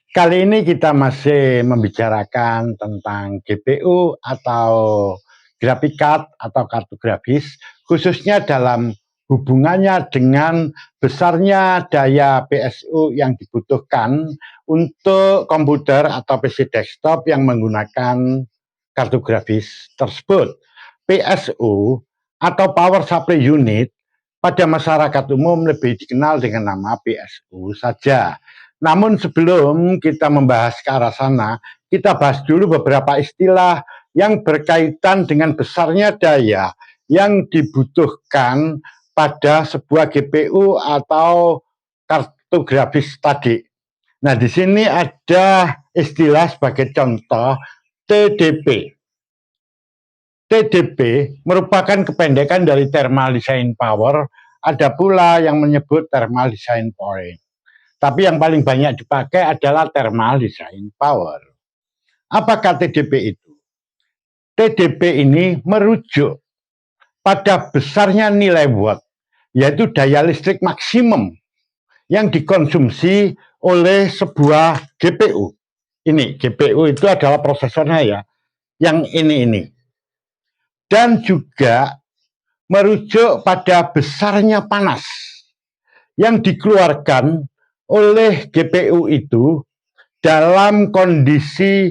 Kali ini kita masih membicarakan tentang GPU atau graphic card atau kartu grafis, khususnya dalam hubungannya dengan besarnya daya PSU yang dibutuhkan untuk komputer atau PC desktop yang menggunakan kartu grafis tersebut. PSU atau Power Supply Unit pada masyarakat umum lebih dikenal dengan nama PSU saja. Namun sebelum kita membahas ke arah sana, kita bahas dulu beberapa istilah yang berkaitan dengan besarnya daya yang dibutuhkan pada sebuah GPU atau kartu grafis tadi. Nah, di sini ada istilah sebagai contoh TDP. TDP merupakan kependekan dari Thermal Design Power, ada pula yang menyebut Thermal Design Point. Tapi yang paling banyak dipakai adalah Thermal Design Power. Apakah TDP itu? TDP ini merujuk pada besarnya nilai watt, yaitu daya listrik maksimum yang dikonsumsi oleh sebuah GPU. Ini GPU itu adalah prosesornya ya, yang ini. Dan juga merujuk pada besarnya panas yang dikeluarkan oleh GPU itu dalam kondisi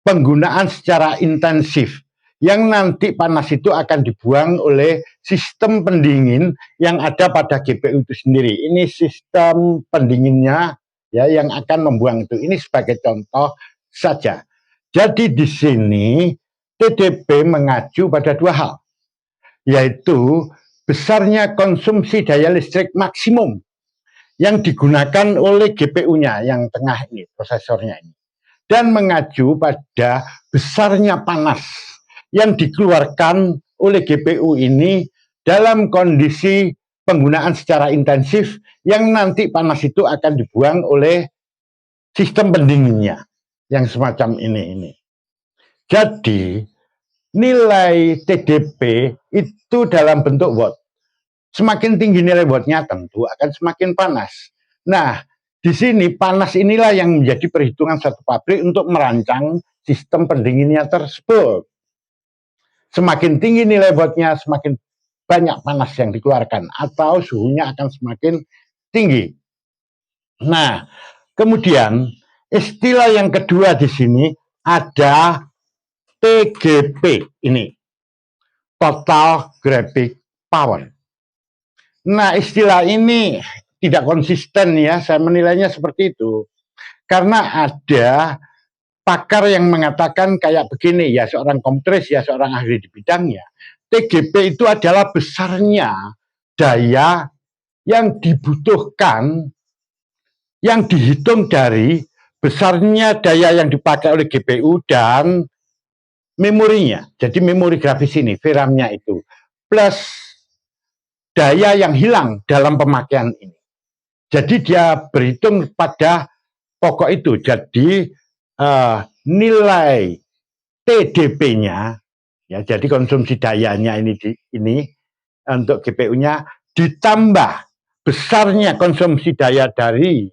penggunaan secara intensif, yang nanti panas itu akan dibuang oleh sistem pendingin yang ada pada GPU itu sendiri. Ini sistem pendinginnya ya yang akan membuang itu. Ini sebagai contoh saja. Jadi di sini TDP mengacu pada dua hal, yaitu besarnya konsumsi daya listrik maksimum yang digunakan oleh GPU-nya yang tengah ini, prosesornya ini, dan mengacu pada besarnya panas yang dikeluarkan oleh GPU ini dalam kondisi penggunaan secara intensif yang nanti panas itu akan dibuang oleh sistem pendinginnya yang semacam ini. Jadi nilai TDP itu dalam bentuk watt. Semakin tinggi nilai wattnya tentu akan semakin panas. Nah, di sini panas inilah yang menjadi perhitungan satu pabrik untuk merancang sistem pendinginnya tersebut. Semakin tinggi nilai wattnya, semakin banyak panas yang dikeluarkan atau suhunya akan semakin tinggi. Nah, kemudian istilah yang kedua di sini ada TGP ini, Total Graphic Power. Nah, istilah ini tidak konsisten ya, saya menilainya seperti itu. Karena ada pakar yang mengatakan kayak begini, ya seorang komputeris, ya seorang ahli di bidangnya. TGP itu adalah besarnya daya yang dibutuhkan, yang dihitung dari besarnya daya yang dipakai oleh GPU dan memorinya. Jadi memori grafis ini, VRAM-nya itu, plus daya yang hilang dalam pemakaian ini. Jadi dia berhitung pada pokok itu. Jadi nilai TDP-nya, ya, jadi konsumsi dayanya ini untuk GPU-nya ditambah besarnya konsumsi daya dari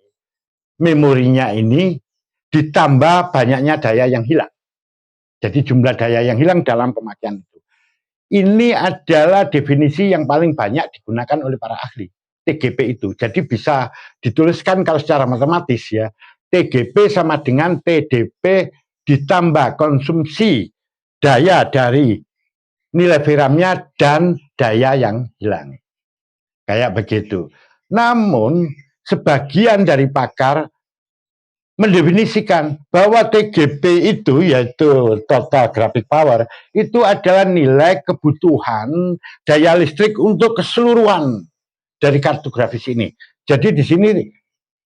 memorinya ini ditambah banyaknya daya yang hilang. Jadi jumlah daya yang hilang dalam pemakaian itu. Ini adalah definisi yang paling banyak digunakan oleh para ahli TGP itu. Jadi bisa dituliskan kalau secara matematis ya, TGP sama dengan TDP ditambah konsumsi daya dari nilai VRAM-nya dan daya yang hilang. Kayak begitu. Namun sebagian dari pakar mendefinisikan bahwa TGP itu, yaitu Total Graphic Power, itu adalah nilai kebutuhan daya listrik untuk keseluruhan dari kartu grafis ini. Jadi di sini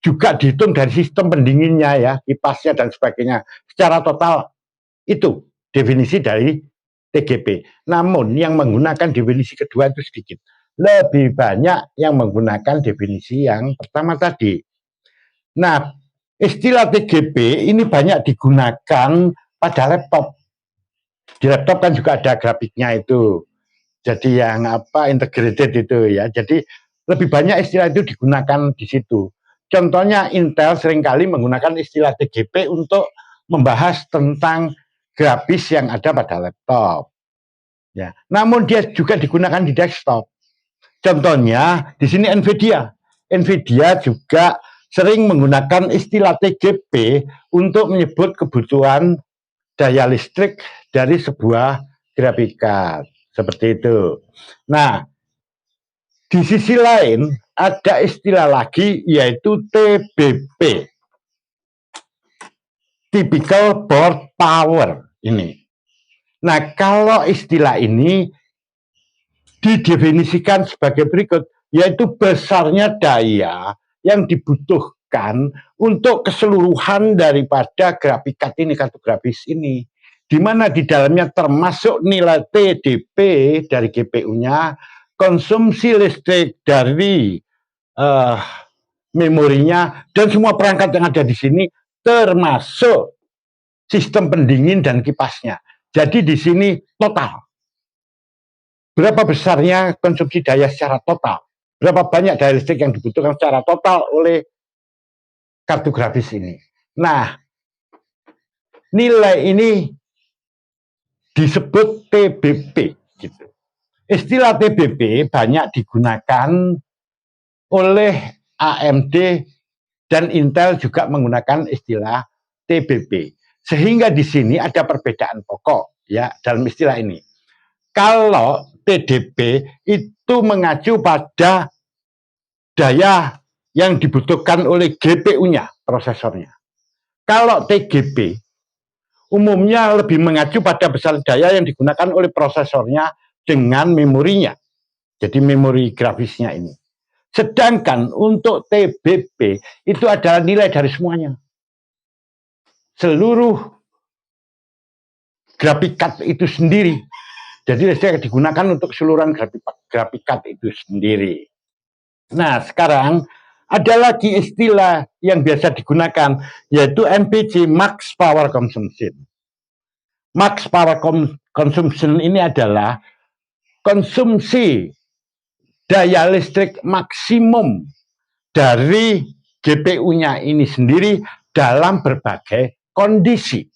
juga dihitung dari sistem pendinginnya ya, kipasnya dan sebagainya. Secara total itu definisi dari TGP. Namun yang menggunakan definisi kedua itu sedikit. Lebih banyak yang menggunakan definisi yang pertama tadi. Nah, istilah TGP ini banyak digunakan pada laptop. Di laptop kan juga ada grafiknya itu. Jadi yang integrated itu ya. Jadi lebih banyak istilah itu digunakan di situ. Contohnya Intel seringkali menggunakan istilah TGP untuk membahas tentang grafis yang ada pada laptop. Ya, namun dia juga digunakan di desktop. Contohnya di sini Nvidia. Nvidia juga sering menggunakan istilah TGP untuk menyebut kebutuhan daya listrik dari sebuah grafik card. Seperti itu. Nah, di sisi lain ada istilah lagi yaitu TBP. Typical board power ini. Nah, kalau istilah ini didefinisikan sebagai berikut, yaitu besarnya daya yang dibutuhkan untuk keseluruhan daripada grafik card ini, kartu grafis ini, di mana di dalamnya termasuk nilai TDP dari GPU-nya, konsumsi listrik dari memorinya, dan semua perangkat yang ada di sini, termasuk sistem pendingin dan kipasnya. Jadi di sini total. Berapa besarnya konsumsi daya secara total? Berapa banyak daya listrik yang dibutuhkan secara total oleh kartu grafis ini? Nah, nilai ini disebut TBP. Gitu. Istilah TBP banyak digunakan oleh AMD dan Intel juga menggunakan istilah TBP. Sehingga di sini ada perbedaan pokok ya dalam istilah ini. Kalau TDP itu mengacu pada daya yang dibutuhkan oleh GPU-nya, prosesornya. Kalau TGP umumnya lebih mengacu pada besar daya yang digunakan oleh prosesornya dengan memorinya. Jadi memori grafisnya ini. Sedangkan untuk TBP itu adalah nilai dari semuanya. Seluruh grafik card itu sendiri. Jadi listrik digunakan untuk keseluruhan grafik card itu sendiri. Nah, sekarang ada lagi istilah yang biasa digunakan, yaitu MPC, Max Power Consumption. Max Power Consumption ini adalah konsumsi daya listrik maksimum dari GPU-nya ini sendiri dalam berbagai kondisi.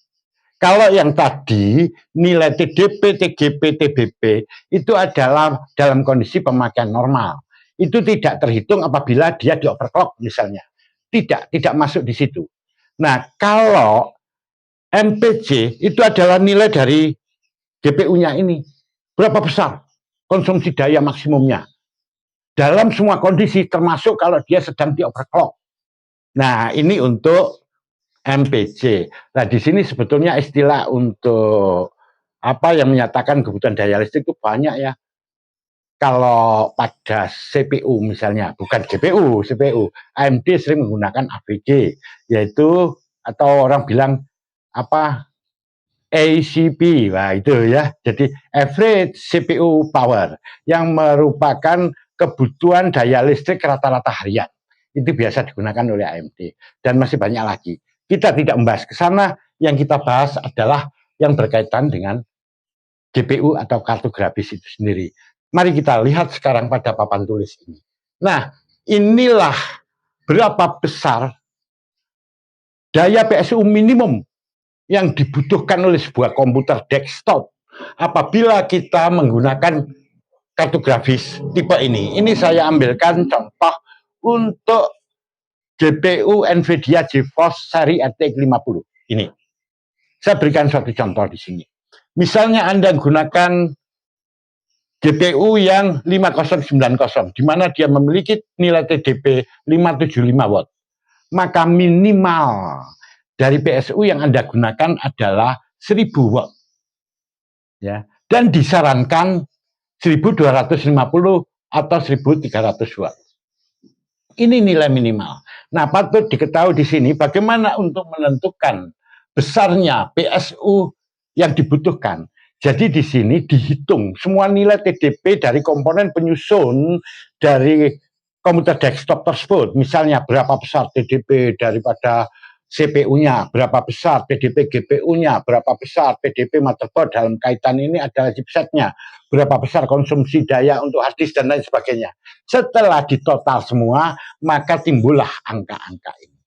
Kalau yang tadi nilai TDP, TGP, TBP itu adalah dalam kondisi pemakaian normal. Itu tidak terhitung apabila dia di overclock misalnya. Tidak masuk di situ. Nah, kalau MPC itu adalah nilai dari GPU-nya ini. Berapa besar konsumsi daya maksimumnya? Dalam semua kondisi termasuk kalau dia sedang di overclock. Nah, ini untuk MPC. Nah, di sini sebetulnya istilah untuk apa yang menyatakan kebutuhan daya listrik itu banyak ya. Kalau pada CPU misalnya, bukan GPU, CPU, AMD sering menggunakan AVG, yaitu atau orang bilang apa ACP, wah itu ya. Jadi average CPU power yang merupakan kebutuhan daya listrik rata-rata harian. Itu biasa digunakan oleh AMD dan masih banyak lagi. Kita tidak membahas ke sana, yang kita bahas adalah yang berkaitan dengan GPU atau kartu grafis itu sendiri. Mari kita lihat sekarang pada papan tulis ini. Nah, inilah berapa besar daya PSU minimum yang dibutuhkan oleh sebuah komputer desktop apabila kita menggunakan kartu grafis tipe ini. Ini saya ambilkan contoh untuk GPU Nvidia GeForce seri RTX 50. Ini. Saya berikan suatu contoh di sini. Misalnya Anda menggunakan GPU yang 5090, di mana dia memiliki nilai TDP 575 watt. Maka minimal dari PSU yang Anda gunakan adalah 1000 watt. Ya, dan disarankan 1250 atau 1300 watt. Ini nilai minimal. Nah, patut diketahui di sini bagaimana untuk menentukan besarnya PSU yang dibutuhkan. Jadi di sini dihitung semua nilai TDP dari komponen penyusun dari komputer desktop tersebut. Misalnya berapa besar TDP daripada CPU-nya berapa besar, PDP GPU-nya berapa besar, PDP motherboard dalam kaitan ini adalah chipsetnya, berapa besar konsumsi daya untuk hard disk dan lain sebagainya. Setelah ditotal semua, maka timbullah angka-angka ini.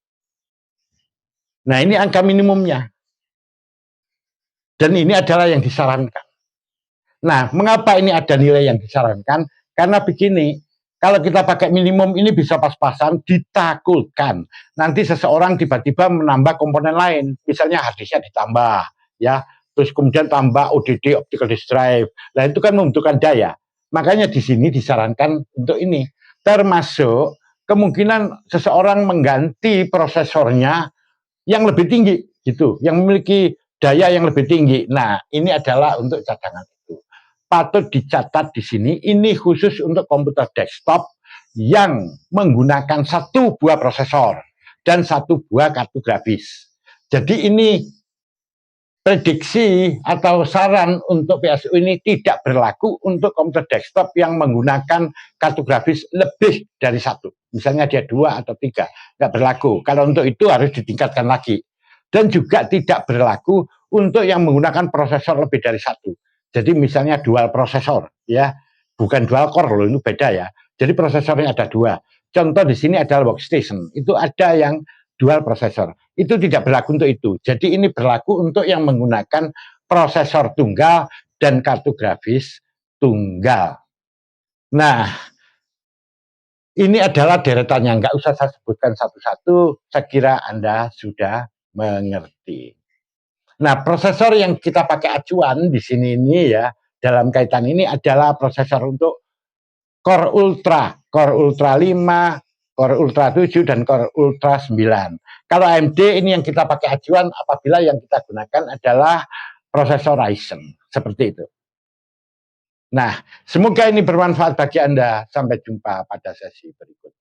Nah, ini angka minimumnya. Dan ini adalah yang disarankan. Nah, mengapa ini ada nilai yang disarankan? Karena begini, kalau kita pakai minimum ini bisa pas-pasan, ditakutkan nanti seseorang tiba-tiba menambah komponen lain, misalnya harddisknya ditambah, ya, terus kemudian tambah ODD optical disk drive. Nah itu kan membutuhkan daya. Makanya di sini disarankan untuk ini, termasuk kemungkinan seseorang mengganti prosesornya yang lebih tinggi, gitu, yang memiliki daya yang lebih tinggi. Nah ini adalah untuk cadangan. Patut dicatat di sini, ini khusus untuk komputer desktop yang menggunakan satu buah prosesor dan satu buah kartu grafis. Jadi ini prediksi atau saran untuk PSU ini tidak berlaku untuk komputer desktop yang menggunakan kartu grafis lebih dari satu. Misalnya dia 2 atau 3, nggak berlaku. Kalau untuk itu harus ditingkatkan lagi. Dan juga tidak berlaku untuk yang menggunakan prosesor lebih dari satu. Jadi misalnya dual prosesor, ya, bukan dual core loh, itu beda ya. Jadi prosesornya ada 2. Contoh di sini adalah workstation, itu ada yang dual prosesor. Itu tidak berlaku untuk itu. Jadi ini berlaku untuk yang menggunakan prosesor tunggal dan kartu grafis tunggal. Nah, ini adalah deretannya, nggak usah saya sebutkan satu-satu, saya kira Anda sudah mengerti. Nah, prosesor yang kita pakai acuan di sini ini ya, dalam kaitan ini adalah prosesor untuk Core Ultra, Core Ultra 5, Core Ultra 7, dan Core Ultra 9. Kalau AMD ini yang kita pakai acuan apabila yang kita gunakan adalah prosesor Ryzen, seperti itu. Nah, semoga ini bermanfaat bagi Anda. Sampai jumpa pada sesi berikutnya.